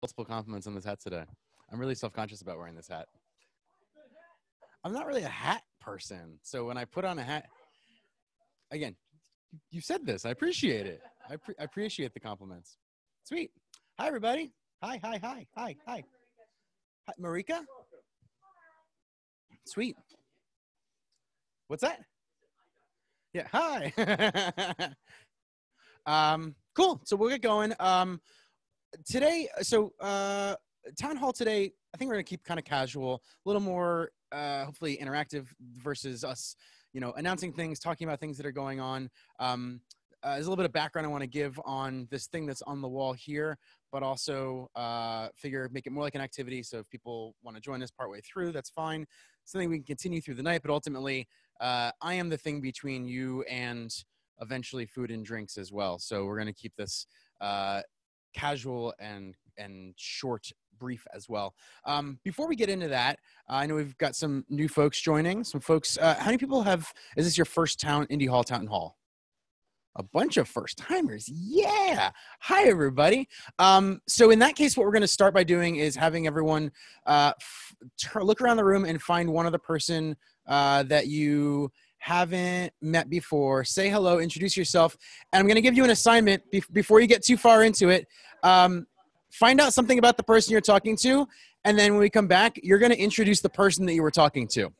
multiple compliments on this hat today. I'm really self-conscious about wearing this hat. I'm not really a hat person. So when I put on a hat, again, you said this. I appreciate it. I appreciate the compliments. Sweet. Hi, everybody. Hi. Hi, Marika? Sweet. What's that? Yeah, hi. Cool. So we'll get going. Today, town hall today, I think we're gonna keep kind of casual, a little more hopefully interactive versus us, announcing things, talking about things that are going on. There's a little bit of background I want to give on this thing that's on the wall here, but also make it more like an activity. So if people want to join us partway through, that's fine. Something we can continue through the night, but ultimately, I am the thing between you and eventually food and drinks as well. So we're going to keep this casual and short, brief as well. Before we get into that, I know we've got some new folks joining. Some folks. How many people is this your first Indy Hall town hall? A bunch of first timers. Yeah. Hi, everybody. So in that case, what we're going to start by doing is having everyone look around the room and find one other person that you haven't met before. Say hello, introduce yourself. And I'm going to give you an assignment before you get too far into it. Find out something about the person you're talking to. And then when we come back, you're going to introduce the person that you were talking to.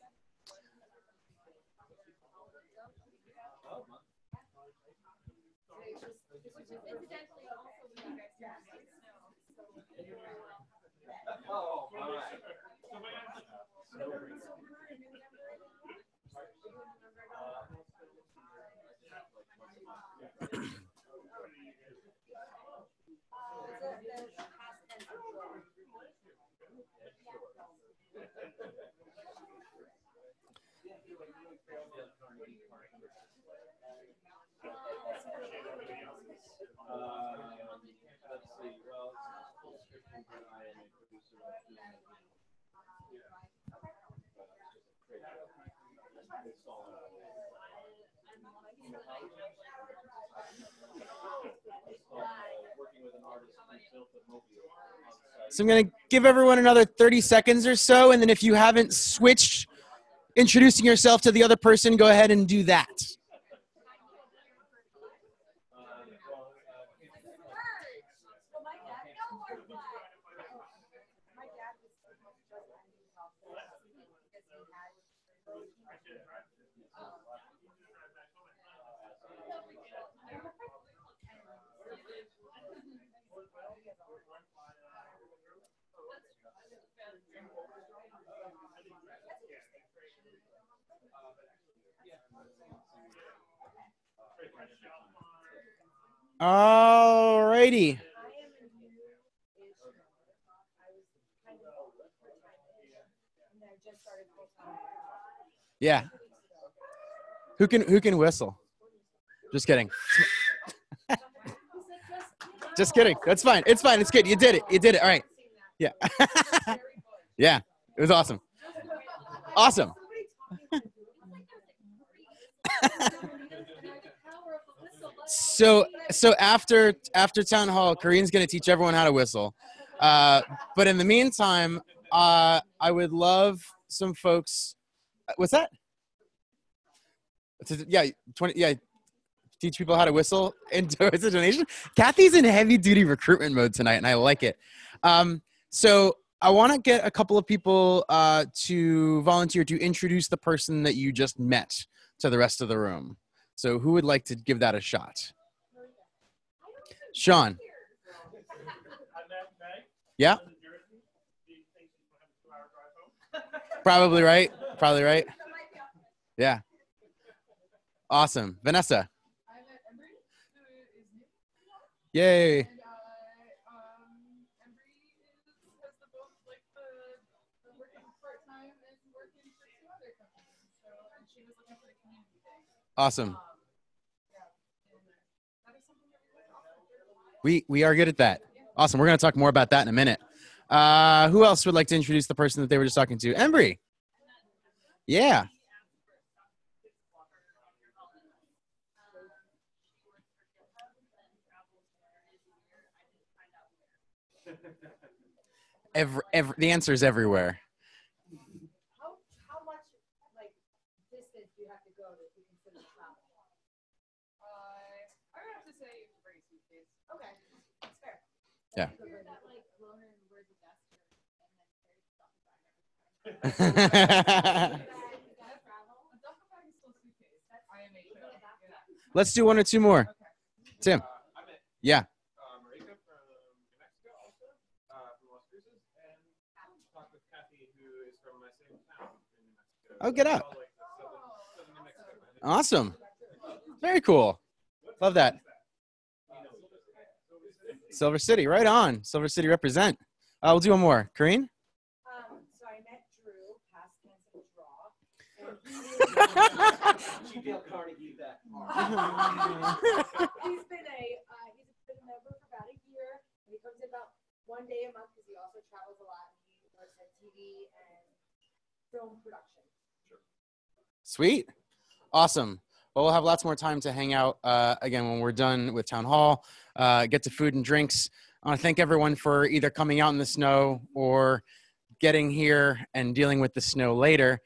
So I'm going to give everyone another 30 seconds or so. And then if you haven't switched introducing yourself to the other person, go ahead and do that. All righty. Yeah. Who can whistle? Just kidding. Just kidding. That's fine. It's fine. It's good. You did it. You did it. All right. Yeah. Yeah. It was awesome. Awesome. So after town hall, Corinne's going to teach everyone how to whistle. But in the meantime, I would love some folks. What's that? Yeah, 20. Yeah, teach people how to whistle and towards a donation. Kathy's in heavy duty recruitment mode tonight, and I like it. So I want to get a couple of people to volunteer to introduce the person that you just met to the rest of the room. So who would like to give that a shot? Sean. Yeah. Probably right. Probably right. Yeah. Awesome. Vanessa. Yay. Awesome. We are good at that. Awesome. We're going to talk more about that in a minute. Who else would like to introduce the person that they were just talking to? Embry. Yeah. The answer is everywhere. How much like distance do you have to go to be considered travel? I would have to say bring a suitcase. Okay, that's fair. Yeah. That like loner and wears a desk and then carries a duffel bag. Let's do one or two more. Tim. Yeah. Marika from New Mexico also, from Las Cruces, and talk with Kathy, who is from my same town in New Mexico. Oh, get out. All, like, southern New Mexico. Awesome. Very cool. Love that. Silver City, right on. Silver City represent. We'll do one more. Kareen? So I met Drew, past tense and draw, and She feel Carnegie that he's been a member for about a year. And he comes in about one day a month because he also travels a lot. And he works at TV and film production. Sweet. Awesome. Well, we'll have lots more time to hang out again when we're done with Town Hall, get to food and drinks. I want to thank everyone for either coming out in the snow or getting here and dealing with the snow later.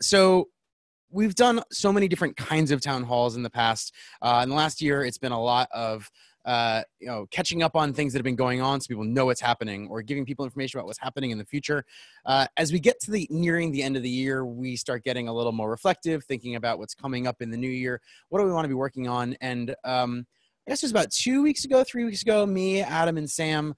So we've done so many different kinds of town halls in the past. In the last year, it's been a lot of catching up on things that have been going on so people know what's happening, or giving people information about what's happening in the future. As we get to nearing the end of the year, we start getting a little more reflective, thinking about what's coming up in the new year. What do we want to be working on? And I guess it was about 3 weeks ago, me, Adam, and Sam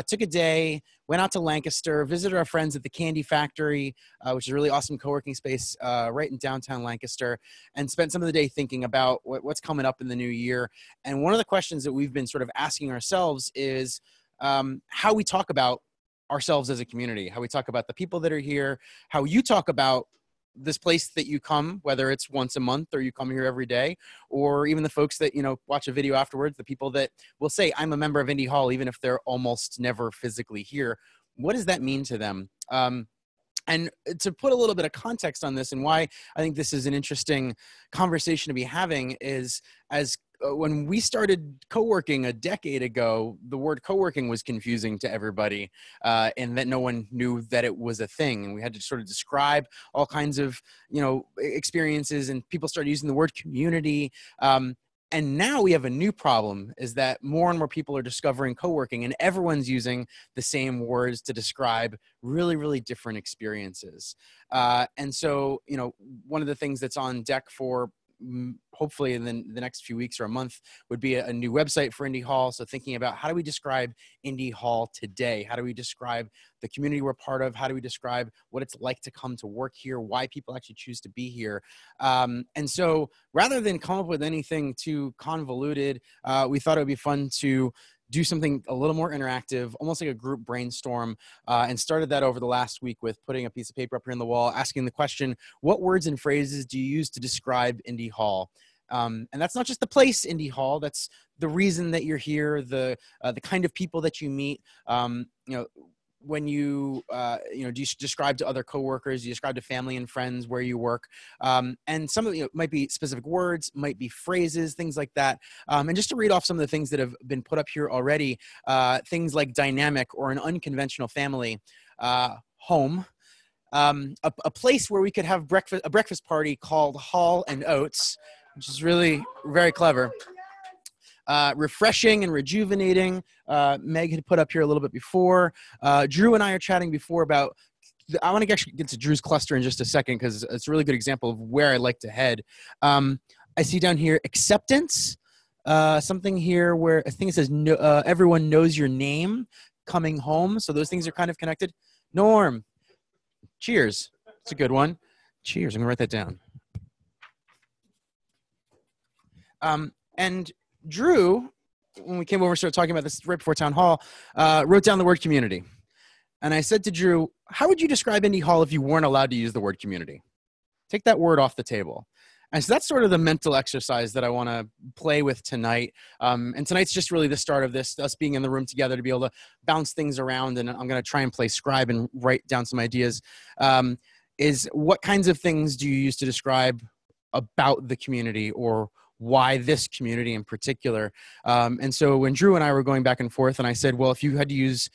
took a day, went out to Lancaster, visited our friends at the Candy Factory, which is a really awesome co-working space right in downtown Lancaster, and spent some of the day thinking about what's coming up in the new year. And one of the questions that we've been sort of asking ourselves is how we talk about ourselves as a community, how we talk about the people that are here, how you talk about this place that you come, whether it's once a month or you come here every day, or even the folks that, watch a video afterwards, the people that will say, I'm a member of Indy Hall, even if they're almost never physically here. What does that mean to them? And to put a little bit of context on this and why I think this is an interesting conversation to be having is when we started co-working a decade ago, the word co-working was confusing to everybody, and that no one knew that it was a thing. And we had to sort of describe all kinds of, experiences, and people started using the word community. And now we have a new problem, is that more and more people are discovering co-working, and everyone's using the same words to describe really, really different experiences. And so, one of the things that's on deck for hopefully in the next few weeks or a month would be a new website for Indy Hall. So thinking about how do we describe Indy Hall today? How do we describe the community we're part of? How do we describe what it's like to come to work here? Why people actually choose to be here? And so rather than come up with anything too convoluted, we thought it would be fun to do something a little more interactive, almost like a group brainstorm, and started that over the last week with putting a piece of paper up here on the wall, asking the question, what words and phrases do you use to describe Indy Hall? And that's not just the place, Indy Hall, that's the reason that you're here, the kind of people that you meet. When you, do you describe to other coworkers, you describe to family and friends where you work. And some of it might be specific words, might be phrases, things like that. And just to read off some of the things that have been put up here already, things like dynamic or an unconventional family, home, a place where we could have a breakfast party called Hall and Oats, which is really very clever. Refreshing and rejuvenating. Meg had put up here a little bit before. Drew and I are chatting before about, I want to actually get to Drew's cluster in just a second because it's a really good example of where I like to head. I see down here acceptance, something here where I think it says no, everyone knows your name, coming home. So those things are kind of connected. Norm, cheers. It's a good one. Cheers. I'm going to write that down. And Drew, when we came over and started talking about this right before Town Hall, wrote down the word community. And I said to Drew, how would you describe Indy Hall if you weren't allowed to use the word community? Take that word off the table. And so that's sort of the mental exercise that I want to play with tonight. And tonight's just really the start of this, us being in the room together to be able to bounce things around. And I'm going to try and play scribe and write down some ideas. Is what kinds of things do you use to describe about the community, or why this community in particular? And so when Drew and I were going back and forth, and I said, well, if you had to use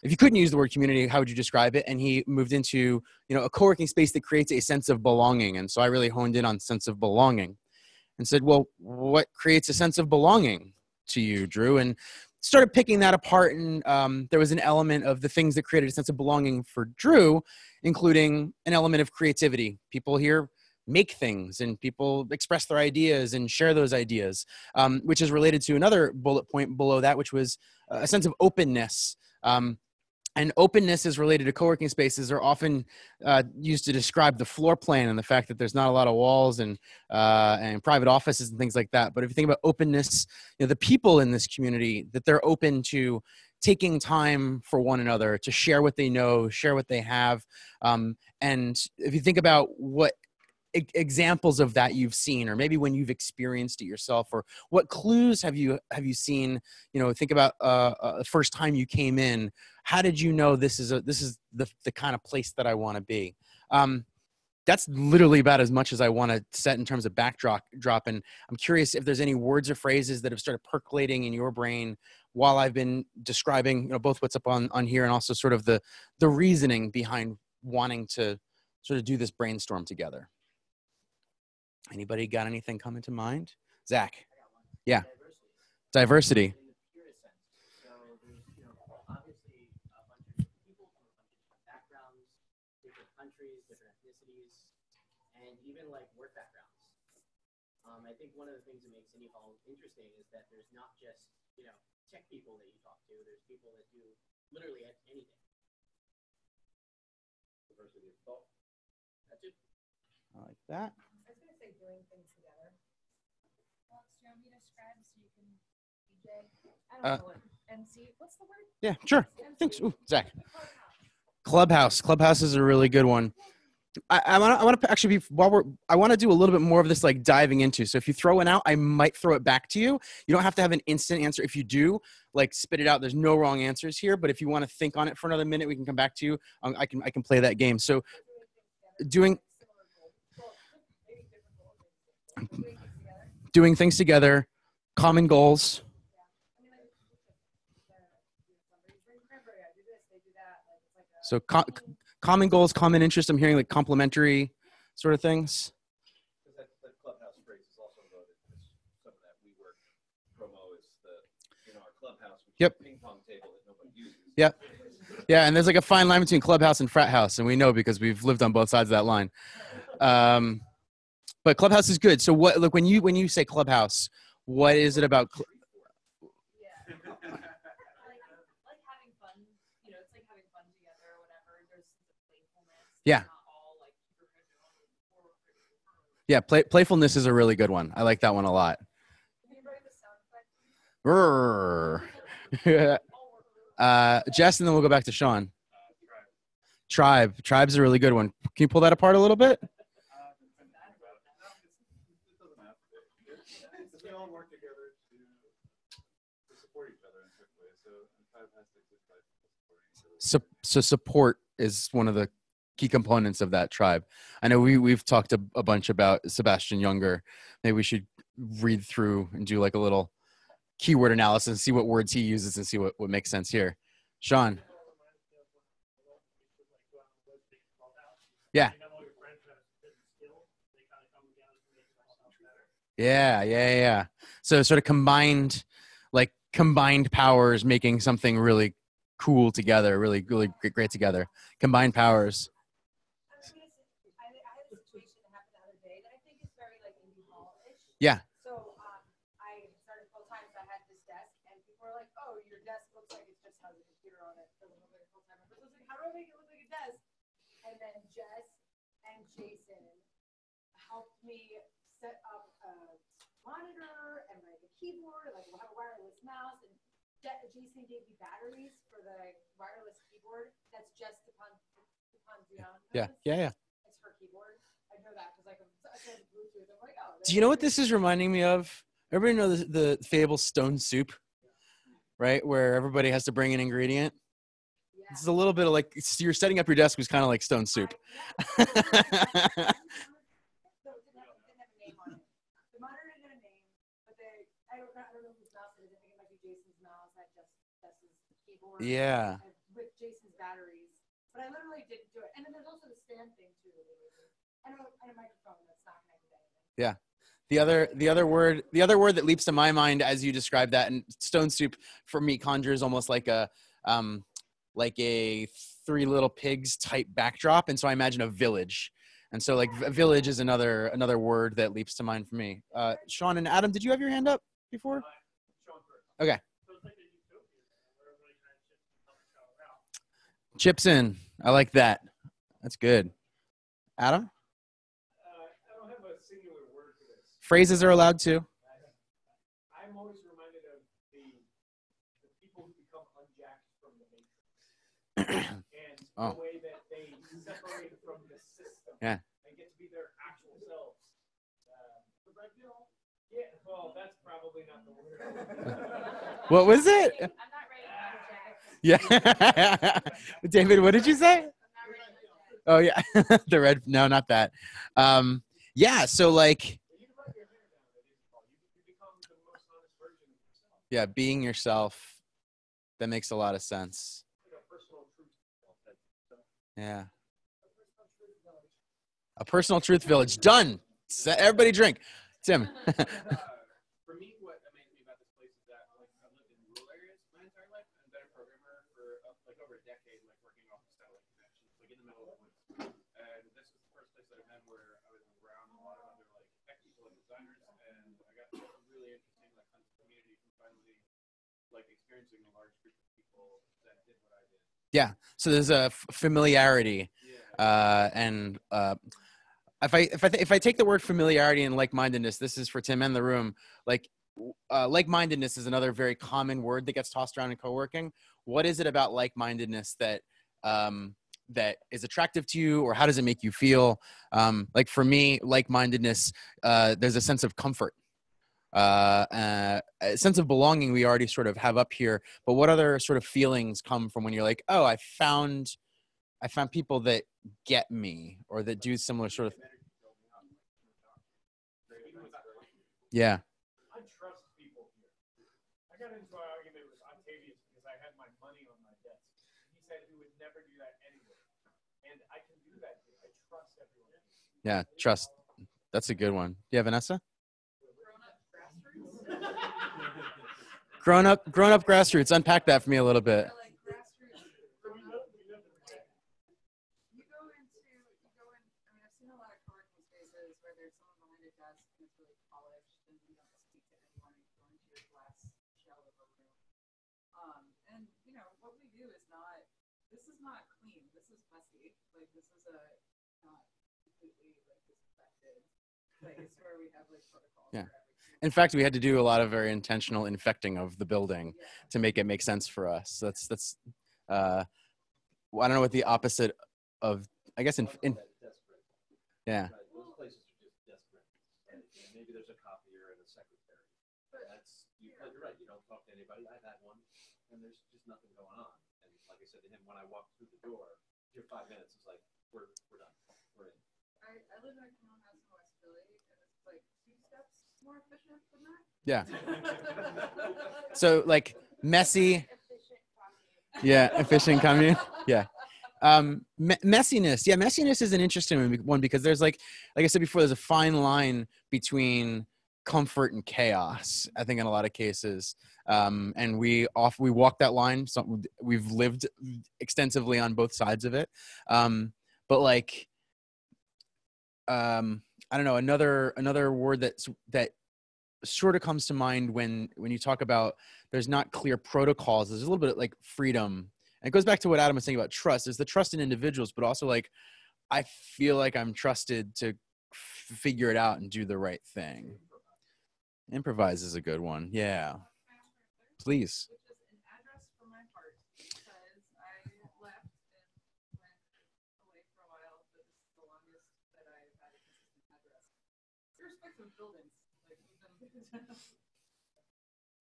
if you couldn't use the word community, how would you describe it? And he moved into, a co-working space that creates a sense of belonging. And so I really honed in on sense of belonging and said, well, what creates a sense of belonging to you, Drew? And started picking that apart. And there was an element of the things that created a sense of belonging for Drew, including an element of creativity. People here make things and people express their ideas and share those ideas, which is related to another bullet point below that, which was a sense of openness. And openness is related to co-working spaces are often used to describe the floor plan and the fact that there's not a lot of walls and private offices and things like that. But if you think about openness, the people in this community, that they're open to taking time for one another, to share what they know, share what they have. And if you think about what examples of that you've seen, or maybe when you've experienced it yourself, or what clues have you seen? Think about the first time you came in. How did you know this is the kind of place that I want to be? That's literally about as much as I want to set in terms of backdrop. And I'm curious if there's any words or phrases that have started percolating in your brain while I've been describing, both what's up on here and also sort of the reasoning behind wanting to sort of do this brainstorm together. Anybody got anything coming to mind? Zach? Yeah. Diversity. In the purest sense. So there's, obviously a bunch of different people from a bunch of different backgrounds, different countries, different ethnicities, and even like work backgrounds. I think one of the things that makes Indy Hall interesting is that there's not just, tech people that you talk to. There's people that do literally anything. Diversity of thought. That's it. I like that. I was gonna say doing things together. Alex, do you want me to describe so you can DJ? I don't know what MC. What's the word? Yeah, sure. MC. Thanks. Ooh, Zach. Clubhouse. Clubhouse is a really good one. I want to actually be I want to do a little bit more of this like diving into. So if you throw one out, I might throw it back to you. You don't have to have an instant answer. If you do, like spit it out. There's no wrong answers here. But if you want to think on it for another minute, we can come back to you. I can play that game. So doing things together, common goals. So common goals, common interest. I'm hearing like complementary sort of things. That clubhouse phrase is also voted as some of that WeWork promo is our clubhouse, which is a ping pong table that nobody uses. Yep. Yeah, and there's like a fine line between clubhouse and frat house, and we know because we've lived on both sides of that line. But clubhouse is good. So what? Look, when you say clubhouse, what is it about? Yeah. Yeah, playfulness is a really good one. I like that one a lot. Jess, and then we'll go back to Sean. Tribe. Tribe's a really good one. Can you pull that apart a little bit? They all work together to support each other in certain ways. So tribe has to exist by supporting each other. So support is one of the key components of that tribe. I know we've talked a bunch about Sebastian Younger. Maybe we should read through and do like a little keyword analysis and see what words he uses and see what makes sense here. Sean. Yeah. Yeah. So sort of combined powers making something really cool together, really great together. Combined powers. I had a situation that happened the other day that I think is very like Indy Hall-ish. Yeah. So I started full time, so I had this desk, and people were like, "Oh, your desk looks like it just has a computer on it. Doesn't look like a full time." So I was like, "How do I make it look like a desk?" And then Jess and Jason helped me set up a monitor and like a keyboard, like we'll have a wireless mouse, and Jason gave me batteries for the wireless keyboard. That's just Yeah. It's her keyboard. I know that because I said Bluetooth. I'm like, oh. Do you know what this is reminding me of? Everybody know the fable Stone Soup, right? Where everybody has to bring an ingredient. Yeah. It's a little bit of like you're setting up your desk was kind of like Stone Soup. It didn't have a name on it. The monitor didn't have a name, but I don't know whose mouse it is. I think it might be Jason's mouse. Jess's keyboard. Yeah. With But I literally didn't do it. And then there's also the stand thing too. And a microphone that's not connected to anything. Yeah. The other word that leaps to my mind as you describe that, and stone soup for me conjures almost like a Three Little Pigs type backdrop, and so I imagine a village. And so like a village is another word that leaps to mind for me. Sean and Adam, did you have your hand up before? Okay. Chips in. I like that. That's good. Adam? I don't have a singular word for this. Phrases are allowed too. I'm always reminded of the people who become unjacked from the matrix. And the way that they separate from the system. Yeah. And get to be their actual selves. Yeah, well, that's probably not the word. What was it? I'm not ready to Yeah. David, what did you say? Oh yeah. The red, no, not that. Yeah, so like, yeah, being yourself, that makes a lot of sense. Yeah. A personal truth village. Done. Everybody drink. Tim. For me, what amazed me about this place is that like I've lived in rural areas my entire life. I've been a programmer for like over a decade, like working off of satellite connections, like in the middle of the woods. And this was the first place that I've been where I was around a lot of other like tech people and designers, and I got a really interesting like sense of community from finally like experiencing a large group of people that did what I did. Yeah. So there's a familiarity, and if I take the word familiarity and like-mindedness, this is for Tim and the room. Like-mindedness is another very common word that gets tossed around in co-working. What is it about like-mindedness that that is attractive to you, or how does it make you feel? Like for me, like-mindedness, there's a sense of comfort. A sense of belonging we already sort of have up here, but what other sort of feelings come from when you're like, oh, I found people that get me or that do similar sort of. Yeah. I trust people here. I got into an argument with Octavius because I had my money on my desk. He said he would never do that anyway. And I can do that here. I trust everyone. Yeah, trust. That's a good one. Yeah, Vanessa? Grown up grassroots. Unpack that for me a little bit. And you know what we do is not. This is not clean. This is messy. Like this is a not completely like disinfected place where we have like protocols. Yeah. In fact, we had to do a lot of very intentional infecting of the building to make it make sense for us. That's I don't know what the opposite of, I guess yeah. Those places are just desperate. And maybe there's a copier and a secretary. You're right. You don't talk to anybody. I've had one, and there's just nothing going on. And like I said to him, when I walked through the door, your 5 minutes is like, we're done. We're in. I live in a townhouse in West Philly, and it's like 2 steps more efficient than that. Yeah. So like messy. Yeah, efficient commune. Yeah. Messiness. Yeah, messiness is an interesting one because there's like I said before, there's a fine line between comfort and chaos, I think, in a lot of cases. And we walk that line. So we've lived extensively on both sides of it. But like, I don't know, another word that sort of comes to mind when you talk about there's not clear protocols. There's a little bit of like freedom. And it goes back to what Adam was saying about trust. There's the trust in individuals, but also like, I feel like I'm trusted to figure it out and do the right thing. Improvise is a good one. Yeah. Please. Which is an address for my heart because I left and went away for a while, but this is the longest that I've had a consistent address. Irrespective of buildings, like even.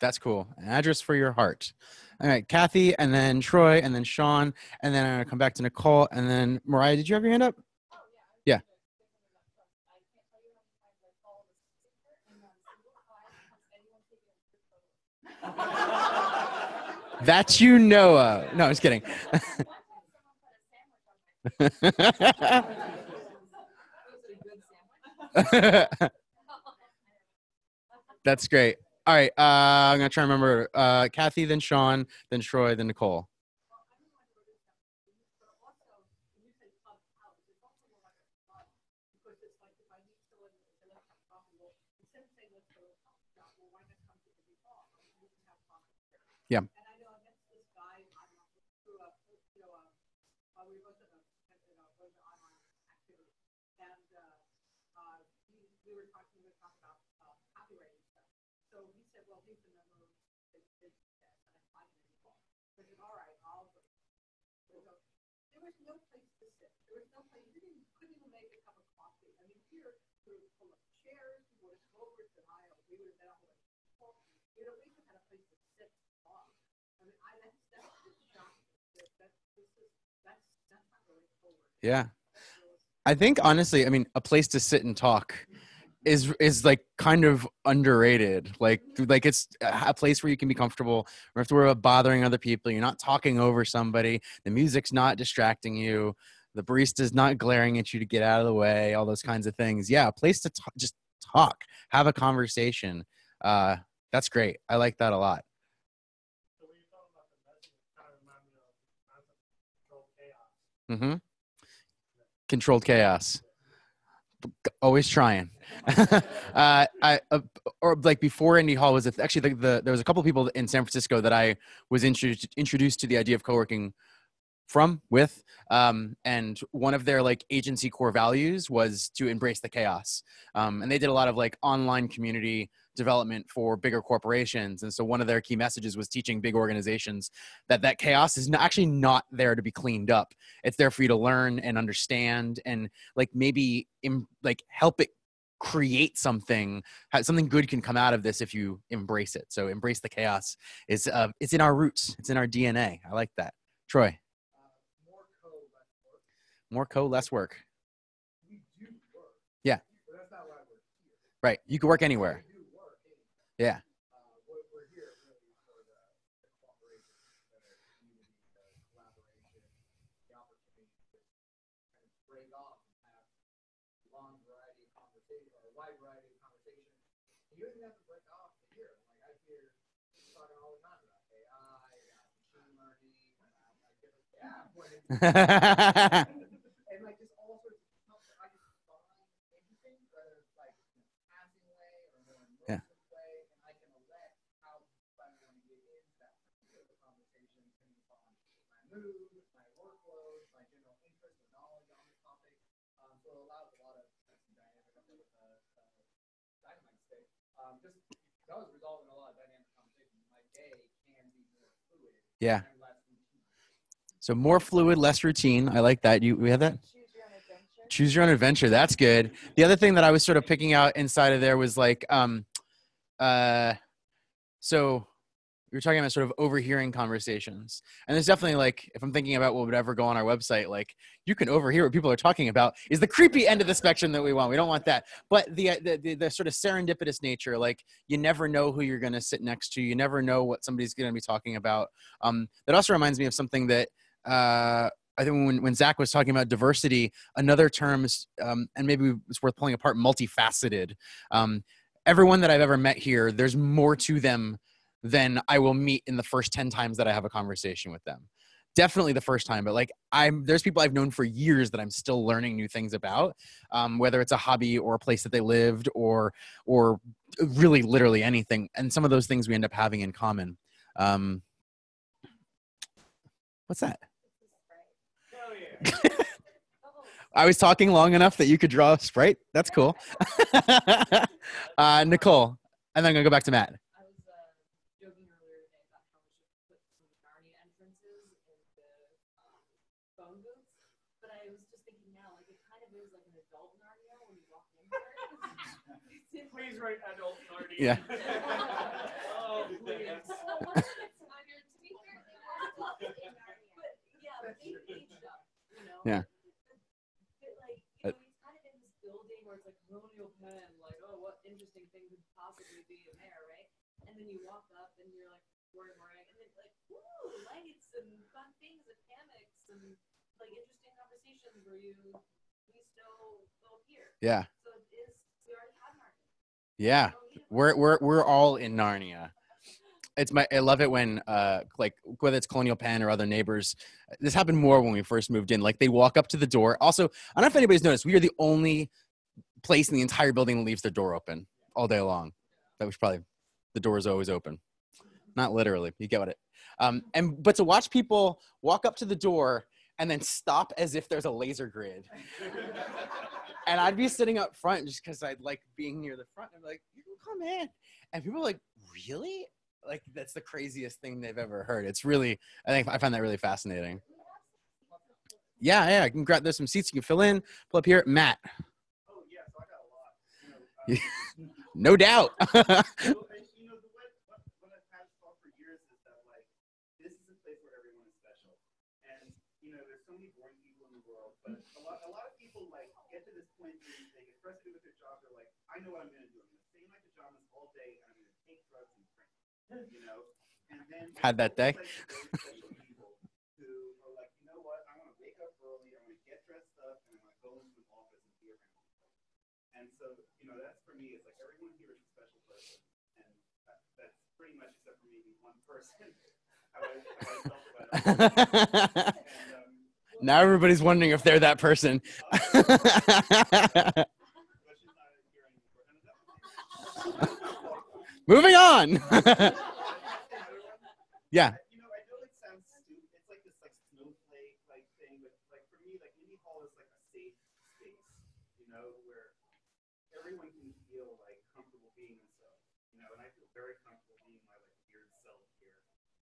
That's cool. An address for your heart. All right, Kathy, and then Troy, and then Sean, and then I'm gonna come back to Nicole, and then Mariah. Did you have your hand up? Oh yeah. That you know of. No, I was kidding. That's great. All right, I'm gonna try to remember. Kathy, then Sean, then Troy, then Nicole. Yeah. And I know I met this guy through a, we both was an online activity, and we were talking about copyright and stuff. So he said, well, he's the member of this, and I'm in Indy Hall. So I said, all right, I'll go. There was no place to sit. There was no place. You couldn't even make a cup of coffee. I mean, here we were full of chairs. We would have over the aisle. We would have been a whole bunch of people. We'd at least have had a place to sit and talk. I mean, that's just shocking. That's not really forward. Yeah. I think honestly, I mean, a place to sit and talk is like kind of underrated. Like it's a place where you can be comfortable. You don't have to worry about bothering other people. You're not talking over somebody. The music's not distracting you. The barista's not glaring at you to get out of the way. All those kinds of things. Yeah, a place to just talk, have a conversation. That's great. I like that a lot. Mm-hmm. Controlled chaos. Always trying. Or like before Indy Hall was actually there was a couple of people in San Francisco that I was introduced to the idea of co-working with, and one of their like agency core values was to embrace the chaos. And they did a lot of like online community development for bigger corporations. And so one of their key messages was teaching big organizations that chaos is actually not there to be cleaned up. It's there for you to learn and understand, and like maybe help it create something good can come out of this if you embrace it. So embrace the chaos is it's in our roots. It's in our DNA. I like that. Troy. More co, less work. We do work. Yeah. But that's not why we're here. Right. You can work anywhere. We do work anywhere. Yeah. We're here really for the cooperation, the community, the collaboration, the opportunity to kind of break off and have a wide variety of conversation. And you don't even have to break off to hear. Like I hear talking all the time about AI, machine learning, and like just all sorts of stuff that I just find interesting, whether it's like in a passing way or more immersive way, and I can elect how I want to get into that particular conversation depending upon my mood, my workload, my general interest or knowledge on the topic. So it allows a lot of dynamic up there with dynamite state. Just does result in a lot of dynamic conversation. My day can be more fluid. Yeah. So more fluid, less routine. I like that. We have that? Choose your own adventure. That's good. The other thing that I was sort of picking out inside of there was like, so we were talking about sort of overhearing conversations. And there's definitely like, if I'm thinking about what would ever go on our website, like you can overhear what people are talking about is the creepy end of the spectrum that we want. We don't want that. But the sort of serendipitous nature, like you never know who you're going to sit next to. You never know what somebody's going to be talking about. That also reminds me of something that, I think when Zach was talking about diversity, another term is, and maybe it's worth pulling apart, multifaceted. Everyone that I've ever met here, there's more to them than I will meet in the first 10 times that I have a conversation with them. Definitely the first time, but like there's people I've known for years that I'm still learning new things about, whether it's a hobby or a place that they lived or really literally anything. And some of those things we end up having in common. What's that? I was talking long enough that you could draw a Sprite. That's cool. Nicole, and then I'm going to go back to Matt. I was joking earlier today about how we should put some Narnia entrances in the phone booths, but I was just thinking now, like it kind of is like an adult Narnia when you walk in there. Please write adult Narnia. Yeah. Oh, please. Yeah. But he's kind of in this building where it's like colonial pen, like, oh, what interesting thing could possibly be in there, right? And then you walk up and you're like, wearing, and then like, woo, lights and fun things and hammocks and like interesting conversations where we still go here. Yeah. So we already have Narnia. Yeah. We're all in Narnia. I love it when like whether it's Colonial Penn or other neighbors, this happened more when we first moved in. Like they walk up to the door. Also, I don't know if anybody's noticed, we are the only place in the entire building that leaves their door open all day long. That was probably the door is always open. Not literally, you get it. But to watch people walk up to the door and then stop as if there's a laser grid. And I'd be sitting up front just because I'd like being near the front. I'm like, you can come in. And people are like, really? Like, that's the craziest thing they've ever heard. It's really, I find that really fascinating. Yeah, I can grab, there's some seats you can fill in. Pull up here, Matt. Oh, yeah, so I got a lot. No doubt. What I've had thought for years is that, like, this is a place where everyone is special. And, there's so many boring people in the world, but a lot of people, like, get to this point where they get frustrated with their job. They're like, I know what I'm going to do. I'm going to stay in my pajamas all day, and I'm going to take drugs and drink. And then had that day. Like very special people who are like, you know what? I want to wake up early. I'm going to get dressed up, and I'm going to go into an office and be around people. And so, that's for me. It's like everyone here is a special person, and that's pretty much except for maybe one person. How I felt about it. And, now everybody's wondering if they're that person. Moving on. Yeah. I know it sounds stupid. It's like this like snowflake like thing, but like for me, like Indy Hall is like a safe space, where everyone can feel like comfortable being themselves, and I feel very comfortable being my like weird self here,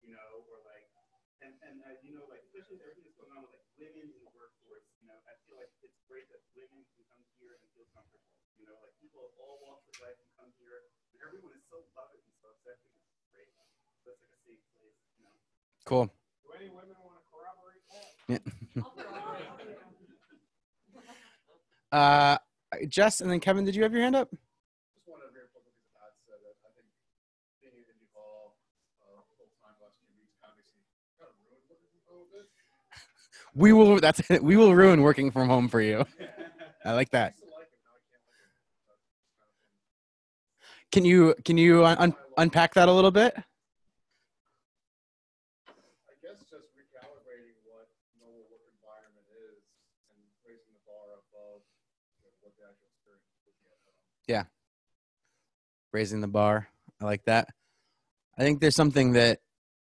or like and like especially with everything that's going on with like women in the workforce, I feel like it's great that women can come here and feel comfortable, like people of all walks of life can come here, and everyone is so loving and so accepting. It's great. So it's like a safe place, Cool. Do any women want to corroborate that? Yeah. Jess, and then Kevin, did you have your hand up? Just want to very publicly add that I think being in Indy Hall full time the last few weeks obviously kind of ruined working from home a bit. We will. That's it. We will ruin working from home for you. I like that. Can you unpack that a little bit? I guess just recalibrating what normal work environment is and raising the bar above what the actual experience would be at home. Yeah. Raising the bar. I like that. I think there's something that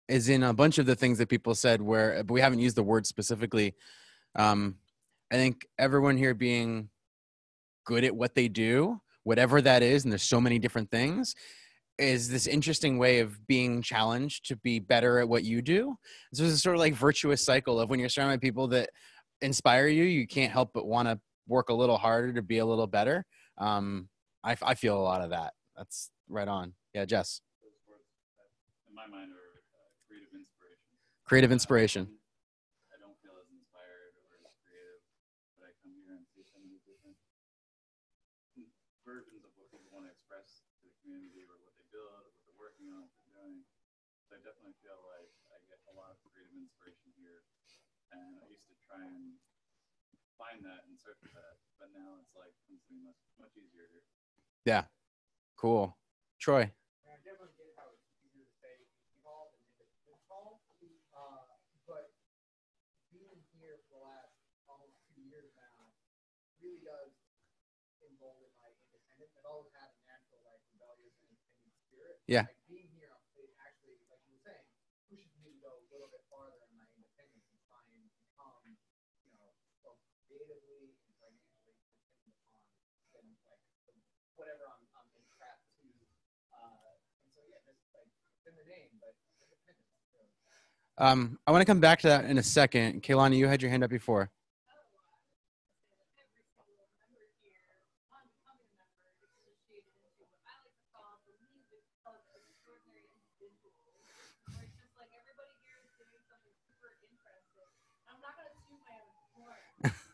is in a bunch of the things that people said but we haven't used the word specifically. I think everyone here being good at what they do, whatever that is, and there's so many different things, is this interesting way of being challenged to be better at what you do. So it's a sort of like virtuous cycle of when you're surrounded by people that inspire you, you can't help but want to work a little harder to be a little better. I feel a lot of that. That's right on. Yeah, Jess. Those words in my mind are creative inspiration. Creative inspiration. I don't feel as inspired or as creative, but I come here and see so many different versions of what people want to express to the community or what they build or what they're working on, what they're doing. So I definitely feel like I get a lot of creative inspiration here. And I used to try and find that and search for that, but now it's like something much easier here. Yeah. Cool. Troy. I definitely get how it's easier to say Indy Hall than Indy Hall, but being here for the last almost 2 years now really does embolden my independence. I've always had a natural like rebellious and independent spirit. Yeah. Like being here, it actually, like you were saying, pushes me to go a little bit farther in my independence and try and become, both creatively and financially dependent upon than like whatever I'm entrapped to. And so yeah, just like it's in the name, but independence. I want to come back to that in a second. Kaylani, you had your hand up before.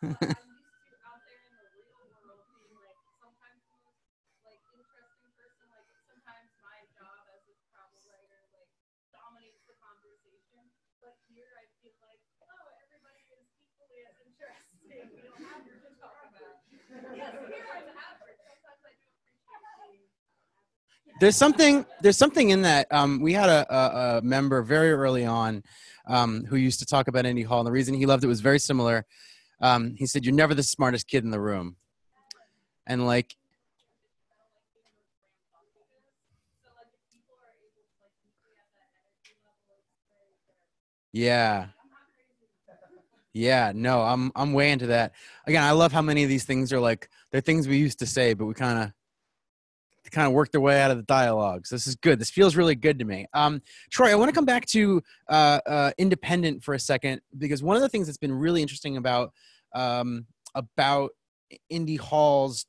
I'm used to out there in the real world being like sometimes the most like interesting person. Like sometimes my job as a travel writer like dominates the conversation. But here I feel like, oh, everybody is equally as There's something in that. We had a member very early on who used to talk about Indy Hall, and the reason he loved it was very similar. He said, "You're never the smartest kid in the room," and like, yeah, yeah, no, I'm way into that. Again, I love how many of these things are like they're things we used to say, but we kind of work their way out of the dialogues. This is good. This feels really good to me. Troy, I want to come back to independent for a second because one of the things that's been really interesting about Indie Hall's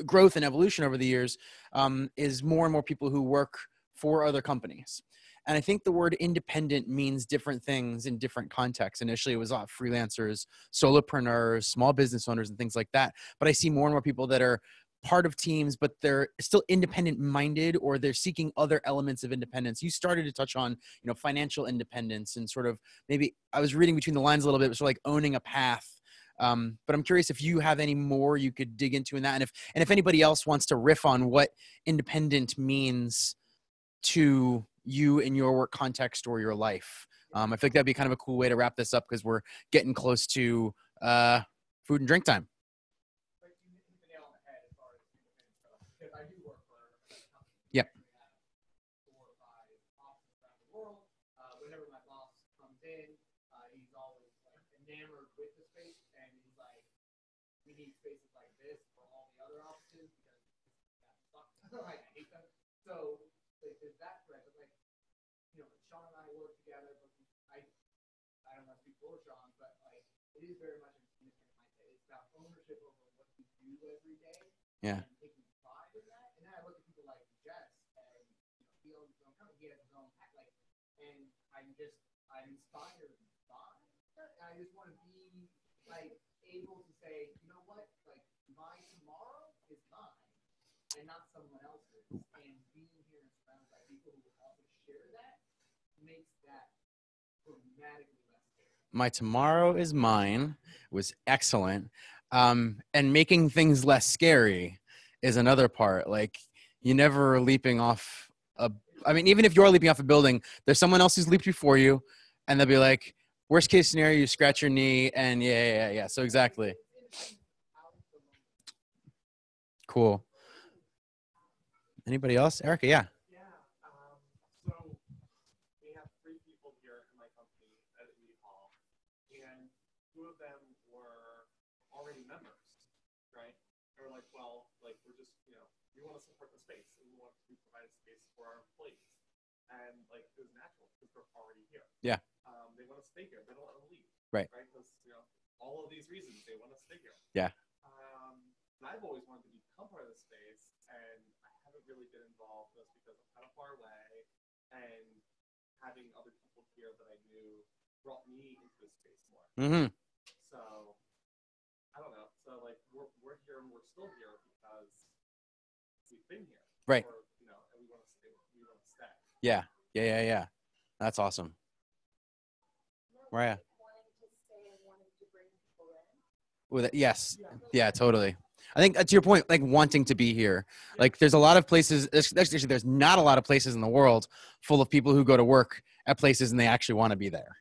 growth and evolution over the years is more and more people who work for other companies. And I think the word independent means different things in different contexts. Initially, it was freelancers, solopreneurs, small business owners, and things like that. But I see more and more people that are part of teams, but they're still independent minded, or they're seeking other elements of independence. You started to touch on, financial independence and sort of maybe I was reading between the lines a little bit, sort of like owning a path. But I'm curious if you have any more you could dig into in that, and if anybody else wants to riff on what independent means to you in your work context or your life. I feel like that'd be kind of a cool way to wrap this up because we're getting close to food and drink time. Yep. Whenever my boss comes in, he's always like enamored with the space, and he's like, "We need spaces like this for all the other offices because that sucks." Like I hate them. So like, there's that thread, but like Sean and I work together, but I don't want to speak for Sean, but like it is very much an independent mindset. It's about ownership over what you do every day. Yeah. And taking pride in that. And then I look at people like Jess, and he owns his own company, he has his own like, and I'm inspired by her, and I just want to be like able to say, you know what, like my tomorrow is mine and not someone else's. And being here and surrounded by people who also share that makes that dramatically less scary. My tomorrow is mine was excellent. And making things less scary is another part. Like you never are leaping off even if you're leaping off a building, there's someone else who's leaped before you, and they'll be like, worst case scenario, you scratch your knee, and yeah. So exactly. Cool. Anybody else? Erica, yeah. So we have 3 people here in my company at Indy Hall, and 2 of them were already members, right? They were like, well, like we're just, we want to support the space, and we want to provide space for our employees, and like it was natural because they're already here. Yeah. They want to stay here. They don't want to leave. Right. Right. Because all of these reasons they want to stay here. Yeah. And I've always wanted to become part of the space, and I haven't really been involved just because I'm kind of far away, and having other people here that I knew brought me into the space more. Mm-hmm. So I don't know. So like we're here and we're still here because we've been here. Right. Or, and we want to stay. We want to stay. Yeah. That's awesome. Mariah. Yes. Yeah, totally. I think to your point, like wanting to be here. Like there's a lot of places, actually there's not a lot of places in the world full of people who go to work at places and they actually want to be there.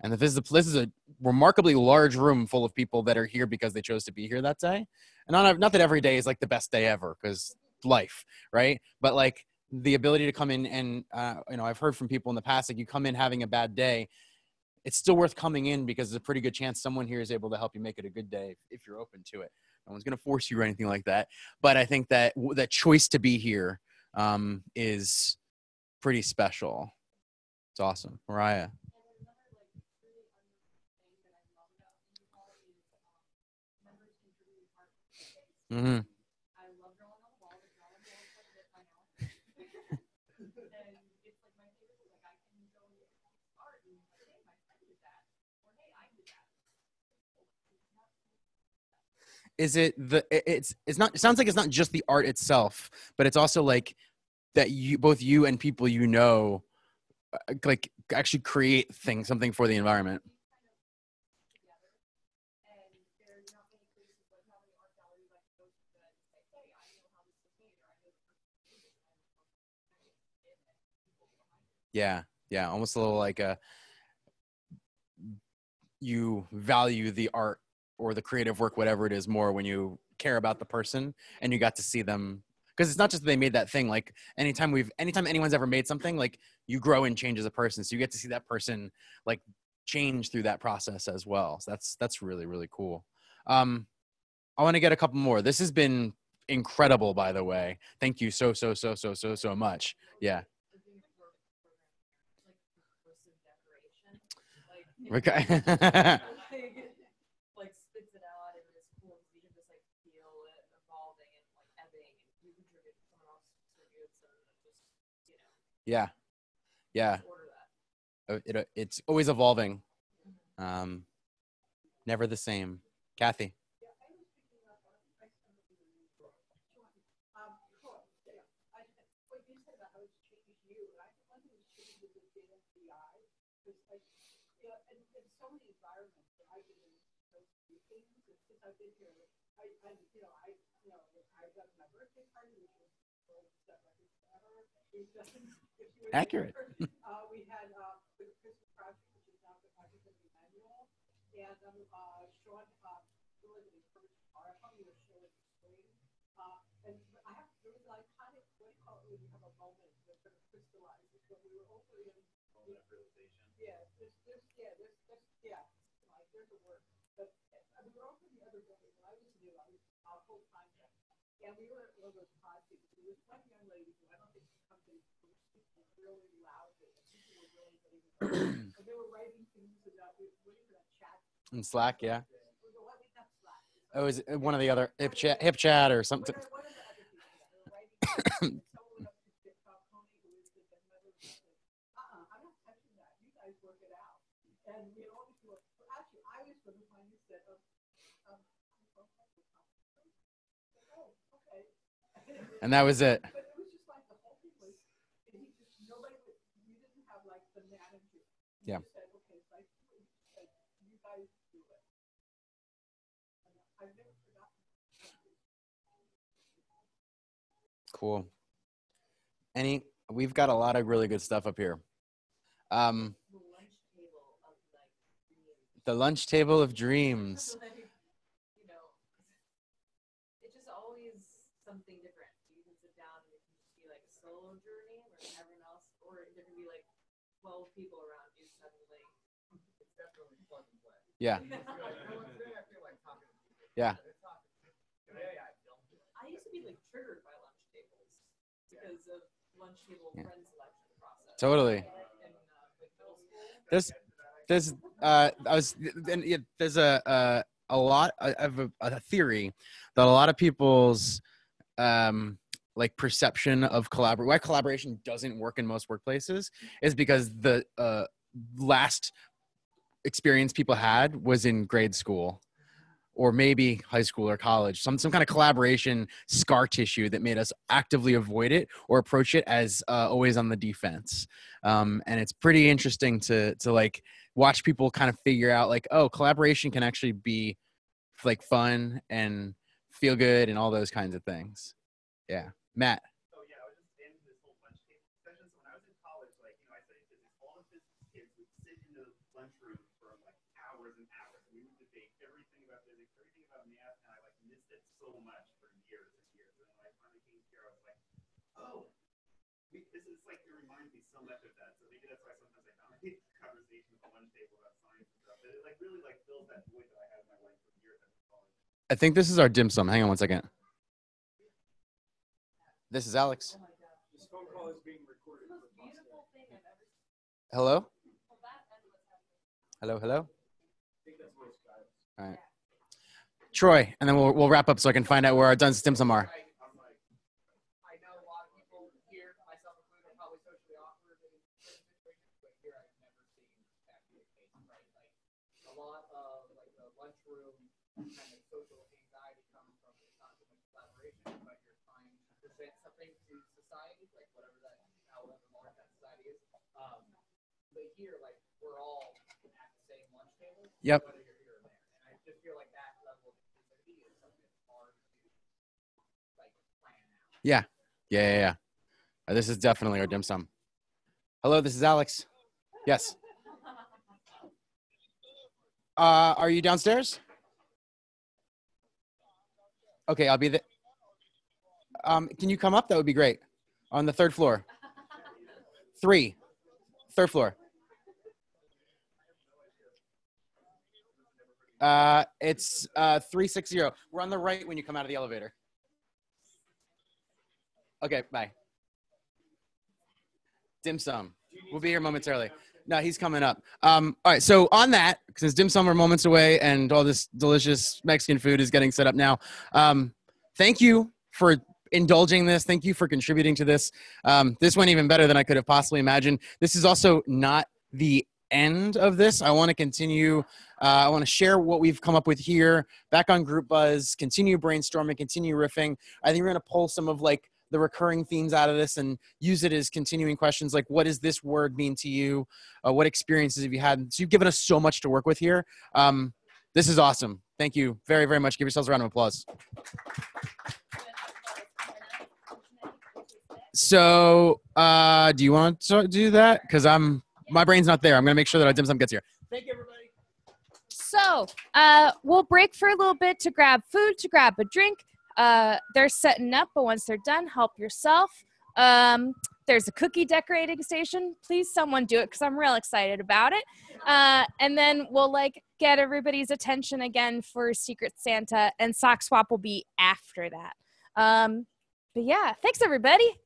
And this is a remarkably large room full of people that are here because they chose to be here that day. And not that every day is like the best day ever because life, right? But like the ability to come in and, I've heard from people in the past, like you come in having a bad day, it's still worth coming in because there's a pretty good chance someone here is able to help you make it a good day if you're open to it. No one's going to force you or anything like that. But I think that that choice to be here is pretty special. It's awesome. Mariah. Mm-hmm. Is it it's not, it sounds like it's not just the art itself, but it's also like that both you and people like actually create something for the environment. Yeah. Yeah. Almost a little like you value the art or the creative work, whatever it is, more when you care about the person and you got to see them. Because it's not just that they made that thing. Like anytime anyone's ever made something, like you grow and change as a person. So you get to see that person like change through that process as well. So that's really, really cool. I want to get a couple more. This has been incredible, by the way. Thank you so much. Yeah. Okay. Like spits it out and it's cool because you can just like feel it evolving and like ebbing and you contribute, someone else contributes and just, you know, Yeah. Yeah. order that. It's always evolving. Never the same. Kathy. What you said about how it's changed you, and I think one thing that's changed is the data AI. Because like, you know, in so many environments that I've been in those meetings, and since I've been here, I've done my birthday party, which was world set records ever. We've done, if you were Accurate. there, we had the Christmas project, which is now the project of the annual, and Sean really encouraged our company to show it screen. And I have to really like kind of what do you call it when you have a moment that sort of crystallizes what we were over in. Moment of realization. Yeah, like there's a word. But we were over the other day when I was new, I was full time then. And we were at one of those parties. There was one young lady who I don't think she comes in really loudly. And people were really and they were writing things about waiting for that chat. In Slack, yeah. Not Slack. Oh, is it one of the other hip chat or something? One of the other people that were writing. Someone up to Tony, who is the mother, said, I'm not touching that. You guys work it out. And we had all these people. Actually, I was the one who said, oh, okay. And that was it. But it was just like the whole thing was, and you didn't have like the manager. You Yeah. just said, okay, so you guys do it. And I've never forgotten. Cool. We've got a lot of really good stuff up here. The lunch table of dreams. Like, you know, it's just always something different. You can sit down and it can just be like a solo journey where everyone else, or there can be like 12 people around you suddenly. It's definitely plug and play. Yeah. I feel like talking to people. Yeah. I used to be like triggered by lunch tables because of lunch table friend selection process. Totally. In middle school. There's a lot of a theory that a lot of people's like perception of why collaboration doesn't work in most workplaces is because the last experience people had was in grade school or maybe high school or college, some kind of collaboration scar tissue that made us actively avoid it or approach it as always on the defense. And it's pretty interesting to like watch people kind of figure out like, oh, collaboration can actually be like fun and feel good and all those kinds of things. Yeah. Matt. So yeah, I was just in this whole lunch table discussion. So when I was in college, like, I studied physics, all the physics kids would sit in the lunchroom for like hours and hours. And we would debate everything about physics, everything about math, and I like missed it so much for years and years. And then when I finally came here, I was like, oh, this is like, it reminds me so much of that. So maybe that's why sometimes I dominate conversation at the lunch table about science and stuff. But it like really like fills that void that I had in my life for years after college. I think this is our dim sum. Hang on one second. This is Alex. This phone call is being recorded. Hello? Hello? All right. Troy, and then we'll wrap up so I can find out where our dim sum are. I know a lot of people here, myself included, are probably socially awkward in certain situations, but here I've never seen that be the case, right? Like a lot of like the lunchroom kind of social anxiety comes from it's not so much collaboration, but you're trying to present something to society, like whatever that, however large that society is. But here, like we're all at the same lunch table, Yep. whether you're here or there, and I just feel like that level of inclusivity is something that's hard to like plan out. Yeah. This is definitely our dim sum. Hello, this is Alex. Yes. Are you downstairs? Okay, I'll be there. Can you come up? That would be great. On the third floor. 3. Third floor. It's 360. We're on the right when you come out of the elevator. Okay, bye. Dim sum. We'll be here momentarily. No, he's coming up. All right, so on that, since dim sum are moments away and all this delicious Mexican food is getting set up now, thank you for indulging this. Thank you for contributing to this. This went even better than I could have possibly imagined. This is also not the end of this. I want to continue. I want to share what we've come up with here back on Group Buzz, continue brainstorming, continue riffing. I think we're going to pull some of like the recurring themes out of this and use it as continuing questions like, what does this word mean to you? What experiences have you had? So you've given us so much to work with here. This is awesome. Thank you very, very much. Give yourselves a round of applause. So do you want to do that? Because my brain's not there. I'm going to make sure that our dim sum gets here. Thank you, everybody. So we'll break for a little bit to grab food, to grab a drink. They're setting up, but once they're done, help yourself. There's a cookie decorating station. Please, someone do it because I'm real excited about it. And then we'll like get everybody's attention again for Secret Santa, and Sock Swap will be after that. But yeah, thanks everybody.